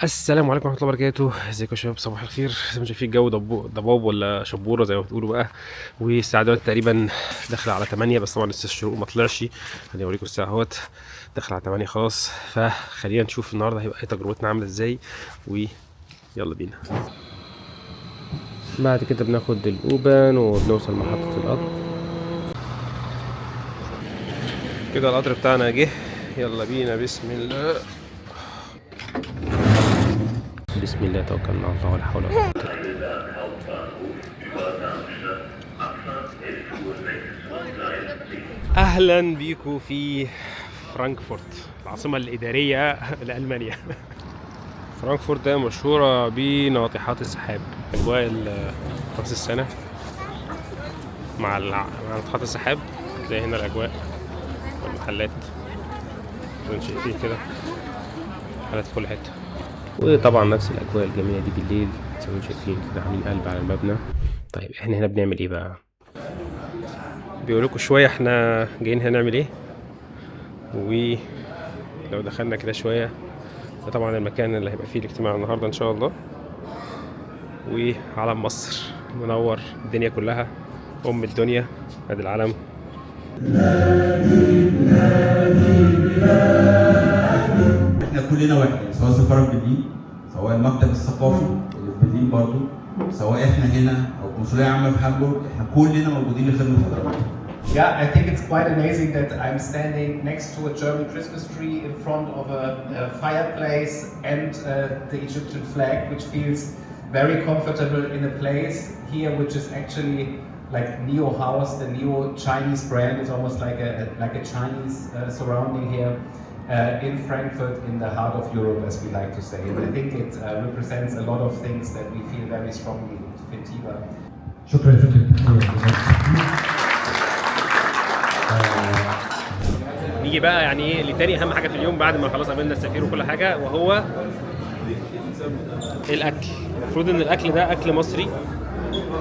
السلام عليكم ورحمة الله وبركاته. ازيكم يا شباب؟ صباح الخير. زي ما شايفين الجو ضباب ولا شبورة زي ما بتقولوا بقى. والساعة دلوقتي تقريبا داخلة على 8، بس طبعا لسه الشروق ما طلعش. خليني اوريكم الساعة اهوت داخلة على 8 خلاص. فخلينا نشوف النهارده هيبقى تجربتنا عاملة ازاي، ويلا بينا. بعد كده بناخد الأوبان وبنوصل محطة القطر. كده القطر بتاعنا جه، يلا بينا. بسم الله بسم الله توكلنا على الله ولا حول ولا قوة إلا بالله. اهلا بيكم في فرانكفورت، العاصمة الإدارية لألمانيا. فرانكفورت ده مشهورة بناطحات السحاب، أجواء راس السنة مع ناطحات السحاب. تلاقي هنا الأجواء والمحلات زي ما شايفين كده، محلات في كل حتة. وطبعا نفس الأجواء الجميلة دي بالليل زي ما شايفين كده، عاملين قلب على المبنى. طيب احنا هنا بنعمل ايه بقى؟ بيقولكوا شوية احنا جايين هنا نعمل ايه. ولو دخلنا كده شوية، ده طبعا المكان اللي هيبقى فيه الاجتماع النهاردة ان شاء الله. وعلم مصر منور الدنيا كلها، ام الدنيا، ادي العلم. احنا كلنا واحد، سواء سفارة برلين، سواء المكتب الثقافي اللي في برلين برضو، سواء احنا هنا او قنصلية عامة في هامبورغ، احنا كلنا موجودين لخدمة حضراتكم. Yeah, I think it's quite amazing that I'm standing next to a German Christmas tree in front of a fireplace and the Egyptian flag, which feels very comfortable in a place here, which is actually like Neo House, the Neo Chinese brand. Is almost like a Chinese surrounding here in Frankfurt, in the heart of Europe, as we like to say. And I think it represents a lot of things that we feel very strongly in Fintiva. شكرا جدا. نيجي بقى يعني ايه لتاني اهم حاجه في اليوم بعد ما خلاص قابلنا السفير وكل حاجه، وهو الاكل. المفروض ان الاكل ده اكل مصري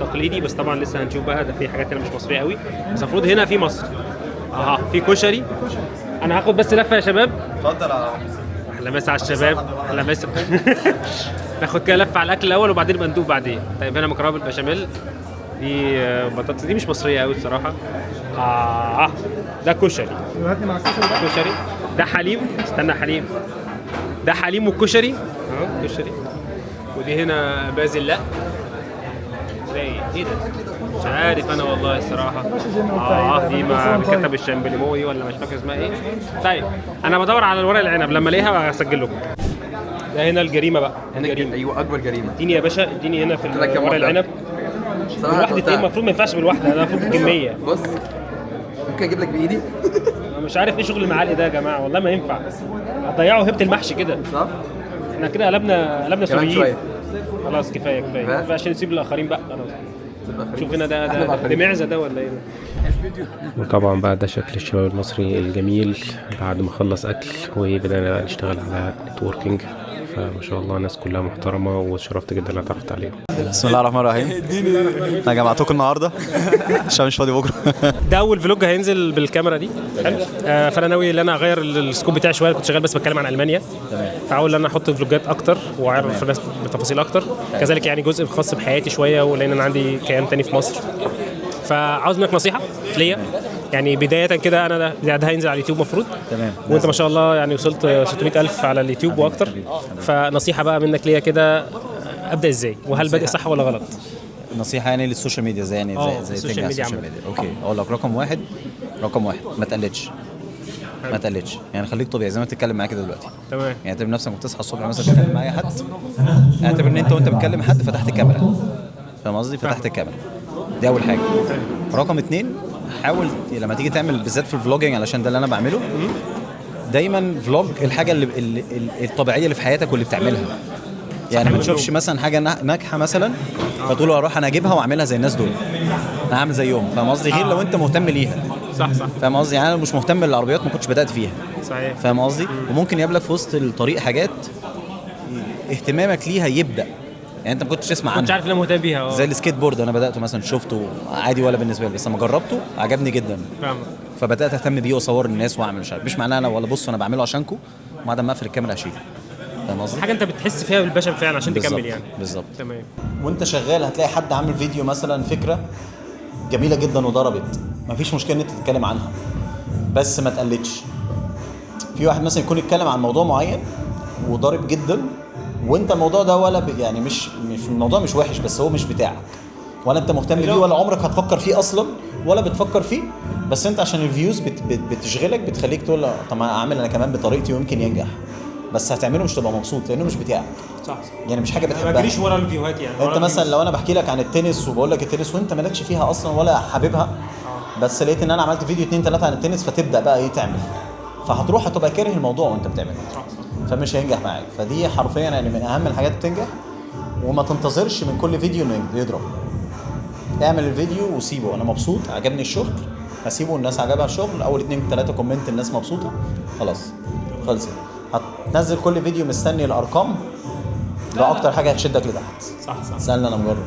تقليدي، بس طبعا لسه هنشوف بقى، ده في حاجات هنا مش مصريه قوي، بس المفروض هنا في مصري. في كشري. انا هاخد بس لفه يا شباب. اتفضل. احلى مسا على الشباب، احلى مسا. ناخد كده لفه على الاكل الاول وبعدين نبقى ندوق بعدين. طيب هنا مكرونه بالبشاميل، دي بطاطس، دي مش مصريه قوي الصراحه. ده كشري. كشري. ده حليم، استنى، حليم. ده حليم والكشري كشري. ودي هنا بازل. ايه ده؟ مش عارف انا والله الصراحه. دي ما بكتب الشامبليموي ولا مش فاكر اسمها ايه. طيب انا بدور على الورق العنب، لما الاقيها هسجل لكم. ده هنا الجريمه بقى. هنا ايوه اكبر جريمه. اديني يا باشا، اديني هنا في ورق العنب. بالواحده المفروض ما ينفعش بالواحده، انا المفروض الكميه. بص ممكن اجيب لك بايدي. انا مش عارف ايه شغل المعالق ده يا جماعه، والله ما ينفع. هتضيعوا هبه المحشي كده. صح. احنا كده قلبنا سوريين. خلاص كفايه كفايه عشان نسيب الاخرين بقى. خلاص شوف هنا، ده معزه ده ولا ايه ده؟ وطبعا بقى ده شكل الشباب المصري الجميل بعد ما خلص اكل، وبدأنا بقى نشتغل على نتوركينج. فما شاء الله الناس كلها محترمه، واتشرفت جدا ان انا اتعرفت عليهم. بسم الله الرحمن الرحيم. انا جمعتكم النهارده عشان مش فاضي بكره. ده اول فلوج هينزل بالكاميرا دي. حلو. فانا ناوي ان انا اغير السكوب بتاعي شويه، كنت شغال بس بتكلم عن المانيا. تمام. فاحاول ان انا احط فلوجات اكتر واعرف الناس بتفاصيل اكتر. كذلك يعني جزء خاص بحياتي شويه، ولان انا عندي كيان تاني في مصر. فعاوز منك نصيحه ليا، يعني بدايه كده. انا ده هينزل على اليوتيوب مفروض. تمام. وانت ما شاء الله يعني وصلت 600,000 على اليوتيوب واكتر. فنصيحه بقى منك ليا كده، ابدا ازاي؟ وهل بادئ صح ولا غلط؟ نصيحه يعني للسوشيال ميديا، زي يعني زي السوشيال ميديا اوكي. اقول لك رقم واحد ما تقلدش. يعني خليك طبيعي زي ما بتتكلم معايا كده دلوقتي. تمام. يعني اعتبر نفسك بتصحى الصبح مثلا تتكلم مع اي حد، اعتبر ان انت وانت بتكلم حد فتحت الكاميرا. فاهم قصدي؟ فتحت الكاميرا، دي اول حاجه. رقم 2، حاول لما تيجي تعمل بالذات في الفلوجينج، علشان ده اللي انا بعمله دايما. فلوج الحاجه اللي الطبيعيه اللي في حياتك واللي بتعملها. يعني ما تشوفش مثلا حاجه ناجحه مثلا فتقول اروح انا اجيبها واعملها زي الناس دول، انا هعمل زيهم. فاهم قصدي؟ غير لو انت مهتم ليها. صح. فاهم قصدي؟ يعني انا مش مهتم للعربيات، ما كنتش بدات فيها. صحيح. فاهم قصدي؟ وممكن يقابلك في وسط الطريق حاجات اهتمامك ليها يبدا، يعني انت ما كنتش تسمع عنه. مش عارف ليه مهتم بيها. زي السكيت بورد، انا بداته مثلا شفته عادي ولا بالنسبه لي، بس لما جربته عجبني جدا. فاهم. فبدات اهتم بيه واصور الناس واعمل مش عارف، مش معناه انا ولا بص انا بعمله عشانكم وبعد ما اقفل الكاميرا اشيل. فاهم قصدي؟ حاجه انت بتحس فيها بالباشا فعلا عشان بالزبط. تكمل يعني. بالظبط. تمام. وانت شغال هتلاقي حد عامل فيديو مثلا فكره جميله جدا وضربت، مفيش مشكله ان انت تتكلم عنها بس ما تقلدش. في واحد مثلا يكون يتكلم عن موضوع معين وضارب جدا، وانت الموضوع ده ولا يعني مش الموضوع مش وحش بس هو مش بتاعك، ولا انت مهتم بيه ولا عمرك هتفكر فيه اصلا ولا بتفكر فيه، بس انت عشان الفيوز بتشغلك بتخليك تقول طب ما اعمل انا كمان بطريقتي ويمكن ينجح، بس هتعمله مش تبقى مبسوط لانه مش بتاعك. صح. يعني مش حاجه ما بتحبها. تجريش ورا الفيوهات يعني. انت مثلا لو انا بحكي لك عن التنس وبقول لك التنس وانت مالكش فيها اصلا ولا حاببها، بس لقيت ان انا عملت فيديو 2 3 عن التنس فتبدا بقى ايه تعمل، فهتروح هتبقى كاره الموضوع وانت بتعمله. صح. فمش هينجح معاك. فدي حرفيا يعني من اهم الحاجات بتنجح. وما تنتظرش من كل فيديو انه يضرب. اعمل الفيديو وسيبه، انا مبسوط عجبني الشغل هسيبه، الناس عجبها الشغل، اول 2 3 كومنت الناس مبسوطه خلاص خلصت. هتنزل كل فيديو مستني الارقام، ده اكتر حاجه هتشدك لتحت. صح. سألنا انا مجرب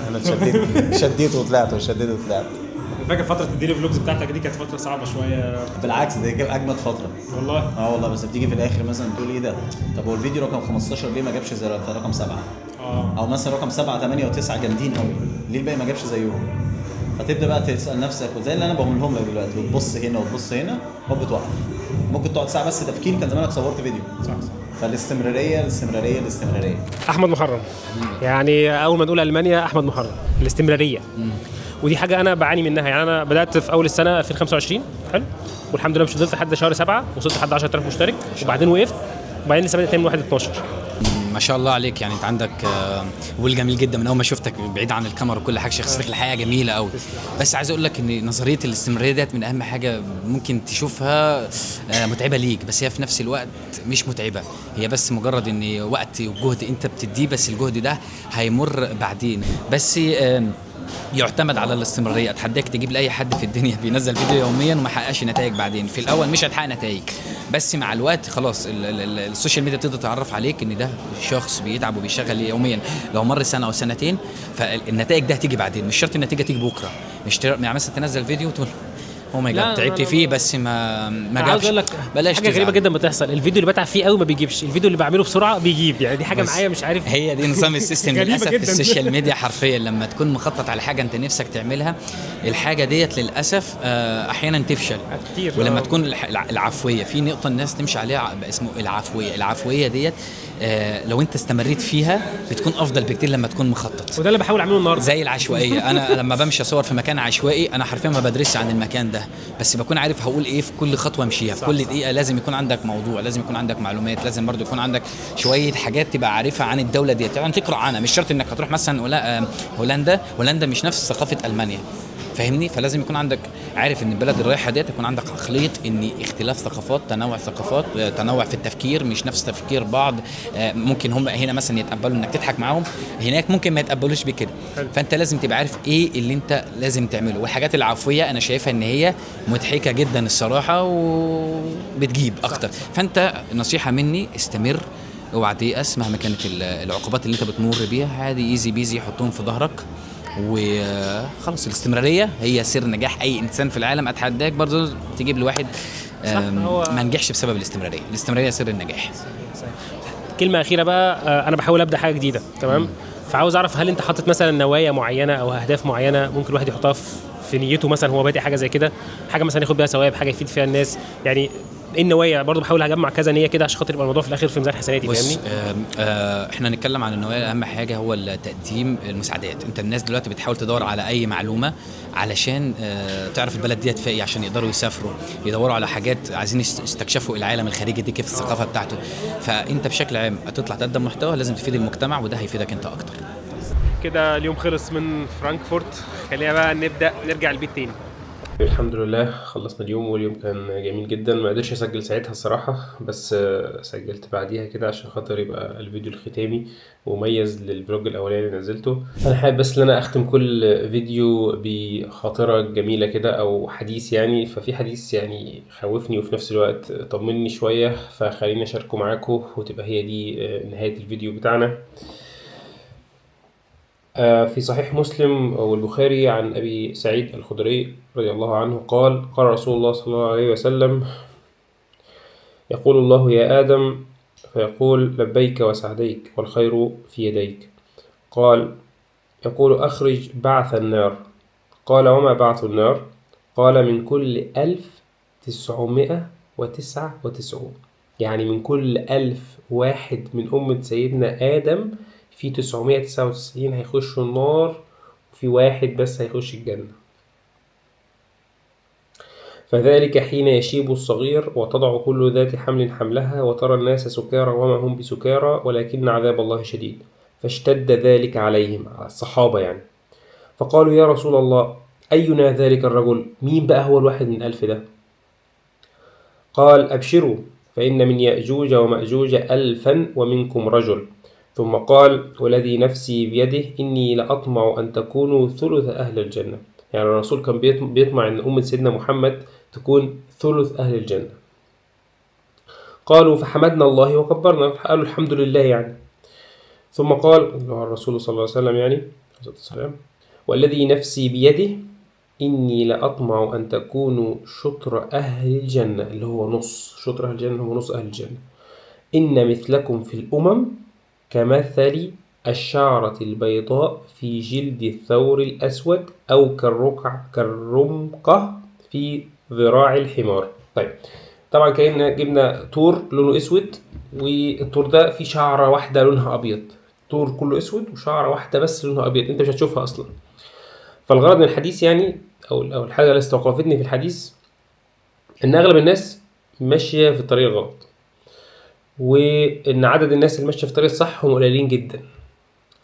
انا شديت وطلعت. فاكر فتره الديلي فلوجز بتاعتك دي كانت فتره صعبه شويه. بالعكس دي اجمد فتره والله. والله. بس بتيجي في الاخر مثلا تقول ايه ده، طب هو الفيديو رقم 15 ليه ما جابش زي رقم 7؟ او مثلا رقم 7 8 و9 جامدين قوي، ليه الباقي ما جابش زيهم؟ فتبدا بقى تسال نفسك، وزي اللي انا بقولهم لك دلوقتي، وتبص هنا وتبص هنا وبتوقف. ممكن تقعد ساعه بس تفكير، كان زمانك صورت فيديو. صح. فالاستمراريه. احمد محرم، يعني اول ما نقول المانيا احمد محرم، الاستمراريه. ودي حاجه انا بعاني منها. يعني انا بدات في اول السنه 2025 حلو، والحمد لله مش فضلت لحد شهر 7 وصلت لحد 10000 مشترك، وبعدين وقفت، وبعدين لسه بدات تاني من 1/12. ما شاء الله عليك. يعني انت عندك قبول جميل جدا من اول ما شفتك بعيد عن الكاميرا وكل حاجه. شخصيتك الحقيقه جميله قوي. بس عايز اقول لك ان نظريه الاستمراريه ديت من اهم حاجه ممكن تشوفها. متعبه ليك بس هي في نفس الوقت مش متعبه، هي بس مجرد ان وقت وجهد انت بتديه، بس الجهد ده هيمر بعدين. بس يعتمد على الاستمراريه. اتحداك تجيب لاي حد في الدنيا بينزل فيديو يوميا وما حققش نتائج بعدين. في الاول مش هتحقق نتائج، بس مع الوقت خلاص السوشيال ميديا بتقدر تعرف عليك ان ده شخص بيتعب وبيشتغل يوميا. لو مر سنه او سنتين فالنتائج ده هتيجي بعدين، مش شرط النتيجه تيجي بكره. مش يعني مثلا تنزل فيديو تقول او ماي جاد تعبت فيه بس ما جابش. عاوز اقول لك بلاش حاجه غريبه جدا بتحصل، الفيديو اللي بتعب فيه قوي ما بيجيبش، الفيديو اللي بعمله بسرعه بيجيب. يعني دي حاجه معايا مش عارف. هي دي نظام السيستم للاسف في السوشيال ميديا حرفيا. لما تكون مخطط على حاجه انت نفسك تعملها، الحاجه ديت للاسف احيانا تفشل كتير. ولما تكون العفويه في نقطه الناس تمشي عليها اسمه العفويه ديت، لو انت استمريت فيها بتكون افضل بكتير لما تكون مخطط. وده اللي بحاول اعمله النهارده. زي العشوائيه. انا لما بمشي اصور في مكان عشوائي انا حرفيا ما بدرسش عن المكان ده، بس بكون عارف هقول ايه في كل خطوه امشيها. في كل دقيقه لازم يكون عندك موضوع، لازم يكون عندك معلومات، لازم برضو يكون عندك شويه حاجات تبقى عارفها عن الدوله ديت. يعني تقرا عنها، مش شرط انك هتروح مثلا هولندا مش نفس ثقافه المانيا، فاهمني؟ فلازم يكون عندك عارف ان البلد اللي رايحه ديت يكون عندك عقليه ان اختلاف ثقافات، تنوع ثقافات، تنوع في التفكير، مش نفس تفكير بعض. ممكن هم هنا مثلا يتقبلوا انك تضحك معاهم، هناك ممكن ما يتقبلوش بكده. فانت لازم تبقى عارف ايه اللي انت لازم تعمله. والحاجات العفويه انا شايفها ان هي مضحكه جدا الصراحه وبتجيب اكتر. فانت نصيحه مني استمر، اوعى تيأس مهما كانت العقوبات اللي انت بتمر بيها. عادي ايزي بيزي، حطهم في ظهرك وخلاص. الاستمراريه هي سر نجاح اي انسان في العالم. اتحداك برضو تجيب لواحد ما نجحش بسبب الاستمراريه سر النجاح. كلمه اخيره بقى، انا بحاول ابدا حاجه جديده تمام. فعاوز اعرف هل انت حاطط مثلا نوايا معينه او اهداف معينه ممكن الواحد يحطها في نيته، مثلا هو بادئ حاجه زي كده، حاجه مثلا ياخد بيها ثواب، حاجه يفيد فيها الناس. يعني ايه النوايا؟ برضه بحاول اجمع كذا نيه كده عشان خاطر يبقى الموضوع في الاخر في ميزان حسناتي، فاهمني؟ احنا نتكلم عن النوايا. اهم حاجه هو تقديم المساعدات. انت الناس دلوقتي بتحاول تدور على اي معلومه علشان تعرف البلد ديت فيها ايه، عشان يقدروا يسافروا، يدوروا على حاجات، عايزين يستكشفوا العالم الخارجي دي كيف الثقافه بتاعته. فانت بشكل عام هتطلع تقدم محتوى لازم تفيد المجتمع، وده هيفيدك انت اكتر. كده اليوم خلص من فرانكفورت، خلينا بقى نرجع البيت تاني. الحمد لله خلصنا اليوم، واليوم كان جميل جدا. ما قدرتش اسجل ساعتها الصراحه، بس سجلت بعديها كده عشان خاطر يبقى الفيديو الختامي مميز للفلوج الاولاني اللي نزلته. انا حابب بس ان انا اختم كل فيديو بخاطره جميله كده او حديث. يعني ففي حديث يعني خوفني وفي نفس الوقت طمني شويه، فخليني اشاركه معاكم وتبقى هي دي نهايه الفيديو بتاعنا. في صحيح مسلم والبخاري عن أبي سعيد الخدري رضي الله عنه قال: قال رسول الله صلى الله عليه وسلم: يقول الله يا آدم فيقول لبيك وسعديك والخير في يديك. يقول أخرج بعث النار. قال وما بعث النار؟ قال من كل 1999، يعني من كل 1000 واحد من أمة سيدنا آدم في 999 هيخشوا النار وفي واحد بس هيخش الجنة. فذلك حين يشيب الصغير وتضع كل ذات حمل حملها وترى الناس سكارى وما هم بسكارى ولكن عذاب الله شديد. فاشتد ذلك عليهم، على الصحابة يعني. فقالوا يا رسول الله أينا ذلك الرجل؟ مين بقى هو الواحد من 1000 ده؟ قال أبشروا فإن من يأجوج ومأجوج 1000 ومنكم رجل. ثم قال والذي نفسي بيده إني لأطمع أن تكونوا ثلث أهل الجنة. يعني الرسول كان بيطمع أن أمة سيدنا محمد تكون ثلث أهل الجنة. قالوا فحمدنا الله وكبرنا، قالوا الحمد لله يعني. ثم قال الرسول صلى الله عليه وسلم يعني والذي نفسي بيده إني لأطمع أن تكونوا شطر أهل الجنة، اللي هو نص شطر أهل الجنة، هو نص أهل الجنة. إن مثلكم في الأمم كمثل الشعرة البيضاء في جلد الثور الأسود أو كالرمقة في ذراع الحمار. طيب طبعا كأننا جبنا طور لونه أسود، والطور ده فيه شعرة واحدة لونها أبيض. طور كله أسود وشعرة واحدة بس لونها أبيض، أنت مش هتشوفها أصلا. فالغرض من الحديث يعني أو الحاجة اللي استوقفتني في الحديث إن أغلب الناس ماشية في الطريق الغلط، وإن عدد الناس اللي ماشية في الطريق الصح هم قليلين جدا.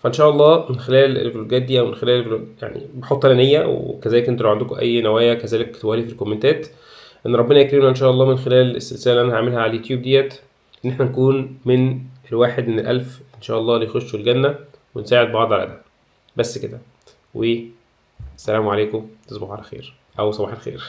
فإن شاء الله من خلال الفلوجات دي أو من خلال يعني بحط أنا نية، وكذلك أنتوا لو عندكم أي نوايا كذلك اكتبوها لي في الكومنتات، إن ربنا يكرمنا إن شاء الله من خلال السلسلة اللي أنا هعملها على اليوتيوب ديت، إن إحنا نكون من الواحد من 1000 إن شاء الله اللي يخشوا الجنة، ونساعد بعض على ده. بس كده، والسلام عليكم، تصبحوا على خير أو صباح الخير.